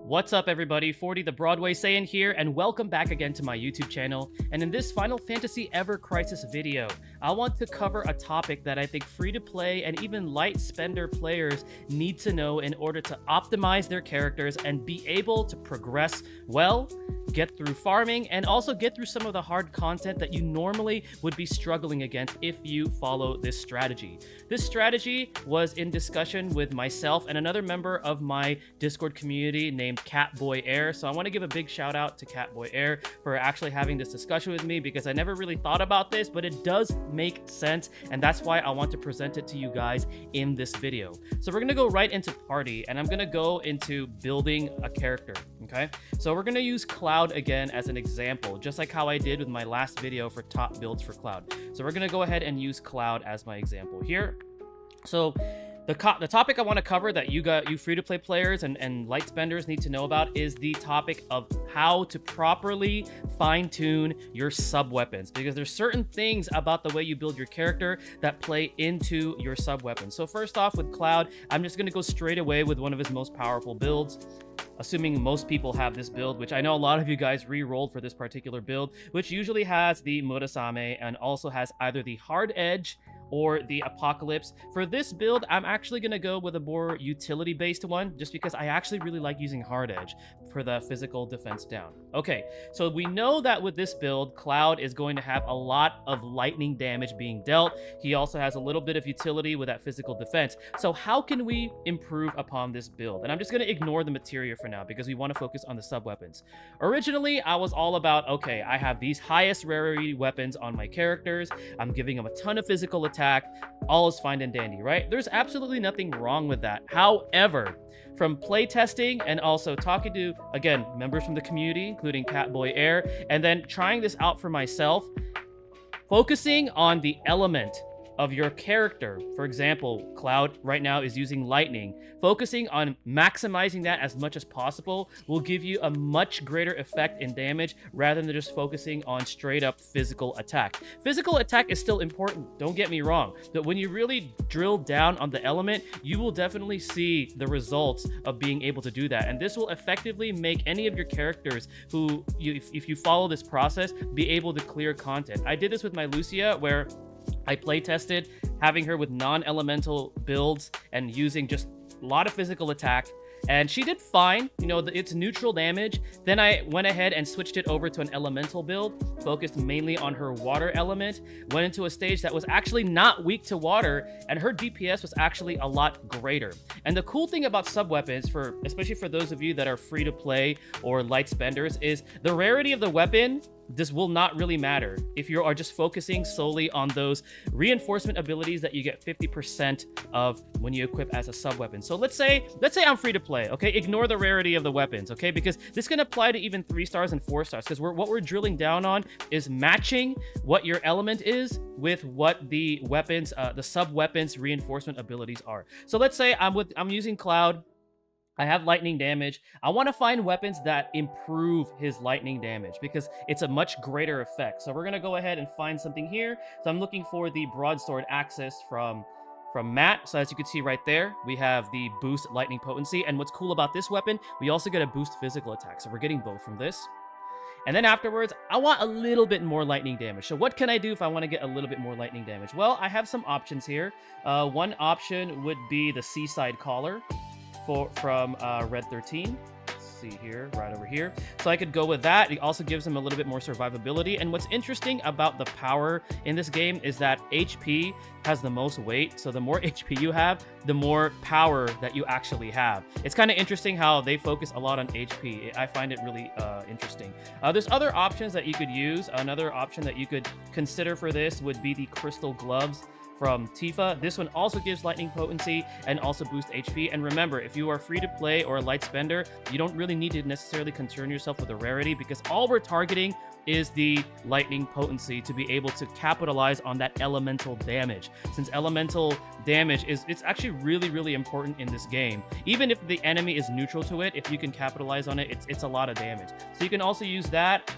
What's up everybody, 40 the Broadway Saiyan here, and welcome back again to my YouTube channel. And in this Final Fantasy Ever Crisis video, I want to cover a topic that I think free-to-play and even light spender players need to know in order to optimize their characters and be able to progress well, get through farming, and also get through some of the hard content that you normally would be struggling against if you follow this strategy. This strategy was in discussion with myself and another member of my Discord community named Catboy Air. So I want to give a big shout out to Catboy Air for actually having this discussion with me, because I never really thought about this, but it does make sense, and that's why I want to present it to you guys in this video. So we're going to go right into party, and I'm going to go into building a character. Okay, so we're going to use Cloud again as an example, just like how I did with my last video for top builds for Cloud. So we're going to go ahead and use Cloud as my example here. So the topic I want to cover that you free-to-play players and light spenders need to know about is the topic of how to properly fine-tune your sub-weapons, because there's certain things about the way you build your character that play into your sub-weapons. So first off, with Cloud, I'm just going to go straight away with one of his most powerful builds, assuming most people have this build, which I know a lot of you guys re-rolled for this particular build, which usually has the Murasame and also has either the Hard Edge or the Apocalypse. For this build, I'm actually going to go with a more utility-based one, just because I actually really like using Hard Edge for the physical defense down. Okay, so we know that with this build, Cloud is going to have a lot of lightning damage being dealt. He also has a little bit of utility with that physical defense. So how can we improve upon this build? And I'm just going to ignore the materia for now, because we want to focus on the sub-weapons. Originally, I was all about, okay, I have these highest rarity weapons on my characters. I'm giving them a ton of physical attack. All is fine and dandy, right? There's absolutely nothing wrong with that. However, from playtesting and also talking to, again, members from the community, including Catboy Air, and then trying this out for myself, focusing on the element of your character. For example, Cloud right now is using lightning. Focusing on maximizing that as much as possible will give you a much greater effect in damage rather than just focusing on straight up physical attack. Physical attack is still important, don't get me wrong, but when you really drill down on the element, you will definitely see the results of being able to do that. And this will effectively make any of your characters who, if you follow this process, be able to clear content. I did this with my Lucia, where I play tested having her with non-elemental builds and using just a lot of physical attack, and she did fine. You know, it's neutral damage. Then I went ahead and switched it over to an elemental build, focused mainly on her water element, went into a stage that was actually not weak to water, and her DPS was actually a lot greater. And the cool thing about sub-weapons, especially for those of you that are free to play or light spenders, is the rarity of the weapon. This will not really matter if you are just focusing solely on those reinforcement abilities that you get 50% of when you equip as a sub-weapon. So let's say I'm free to play, okay? Ignore the rarity of the weapons, okay? Because this can apply to even 3 stars and 4 stars, because what we're drilling down on is matching what your element is with what the weapons, the sub-weapons reinforcement abilities are. So let's say I'm using Cloud. I have lightning damage. I want to find weapons that improve his lightning damage, because it's a much greater effect. So we're going to go ahead and find something here. So I'm looking for the broadsword axis from Matt. So as you can see right there, we have the boost lightning potency. And what's cool about this weapon, we also get a boost physical attack. So we're getting both from this. And then afterwards, I want a little bit more lightning damage. So what can I do if I want to get a little bit more lightning damage? Well, I have some options here. One option would be the Seaside Collar from Red 13. Let's see here, right over here. So I could go with that. It also gives him a little bit more survivability. And what's interesting about the power in this game is that HP has the most weight. So the more HP you have, the more power that you actually have. It's kind of interesting how they focus a lot on HP. I find it really interesting. There's other options that you could use. Another option that you could consider for this would be the Crystal Gloves from Tifa. This one also gives lightning potency and also boosts HP. And remember, if you are free to play or a light spender, you don't really need to necessarily concern yourself with a rarity, because all we're targeting is the lightning potency to be able to capitalize on that elemental damage. Since elemental damage it's actually really important in this game. Even if the enemy is neutral to it, if you can capitalize on it, it's a lot of damage. So you can also use that.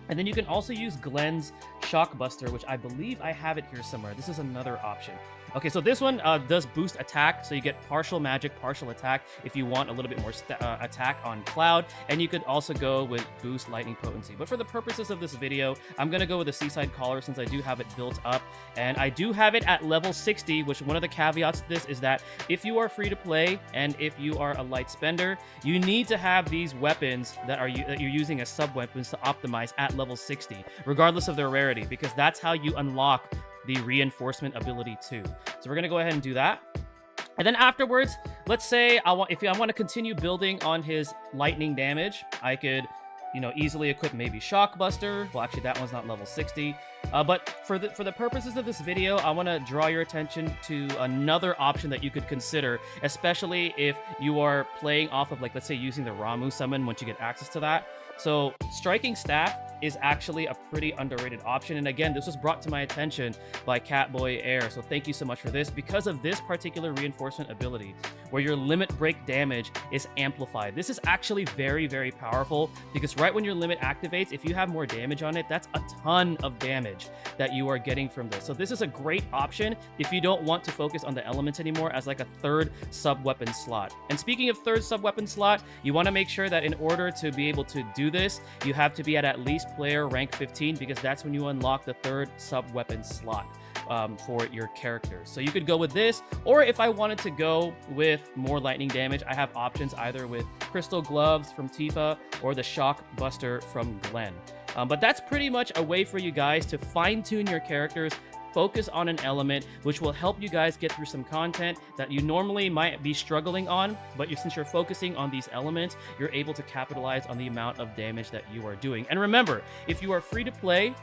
And then you can also use Glenn's Shockbuster, which I believe I have it here somewhere. This is another option. Okay, so this one does boost attack, so you get partial magic, partial attack if you want a little bit more attack on Cloud, and you could also go with boost lightning potency. But for the purposes of this video, I'm going to go with the Seaside Collar since I do have it built up, and I do have it at level 60, which one of the caveats to this is that if you are free to play and if you are a light spender, you need to have these weapons that you're using as sub-weapons to optimize at level 60, regardless of their rarity, because that's how you unlock the reinforcement ability too. So we're gonna go ahead and do that. And then afterwards, let's say if I want to continue building on his lightning damage, I could, easily equip maybe Shockbuster. Well, actually, that one's not level 60. But for the purposes of this video, I want to draw your attention to another option that you could consider, especially if you are playing off of, like, let's say using the Ramuh summon once you get access to that. So Striking Staff is actually a pretty underrated option. And again, this was brought to my attention by Catboy Air. So thank you so much for this. Because of this particular reinforcement ability, where your limit break damage is amplified. This is actually very, very powerful because right when your limit activates, if you have more damage on it, that's a ton of damage that you are getting from this. So this is a great option if you don't want to focus on the elements anymore as like a third sub-weapon slot. And speaking of third sub-weapon slot, you want to make sure that in order to be able to do this, you have to be at least player rank 15 because that's when you unlock the third sub-weapon slot for your characters. So you could go with this, or if I wanted to go with more lightning damage, I have options either with Crystal Gloves from Tifa or the Shock Buster from Glenn. But that's pretty much a way for you guys to fine-tune your characters, focus on an element, which will help you guys get through some content that you normally might be struggling on, but since you're focusing on these elements, you're able to capitalize on the amount of damage that you are doing. And remember, if you are free to play,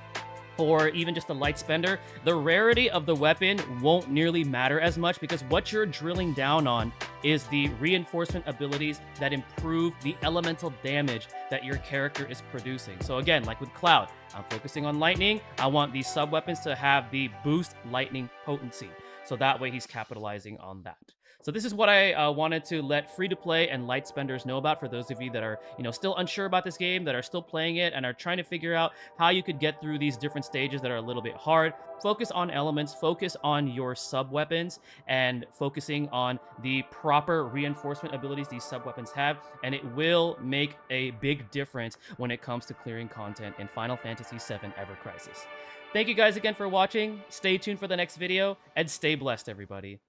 or even just a light spender, the rarity of the weapon won't nearly matter as much because what you're drilling down on is the reinforcement abilities that improve the elemental damage that your character is producing. So again, like with Cloud, I'm focusing on lightning. I want these sub-weapons to have the boost lightning potency. So that way he's capitalizing on that. So this is what I wanted to let free-to-play and light spenders know about for those of you that are, still unsure about this game, that are still playing it, and are trying to figure out how you could get through these different stages that are a little bit hard. Focus on elements, focus on your sub-weapons, and focusing on the proper reinforcement abilities these sub-weapons have, and it will make a big difference when it comes to clearing content in Final Fantasy VII Ever Crisis. Thank you guys again for watching. Stay tuned for the next video, and stay blessed, everybody.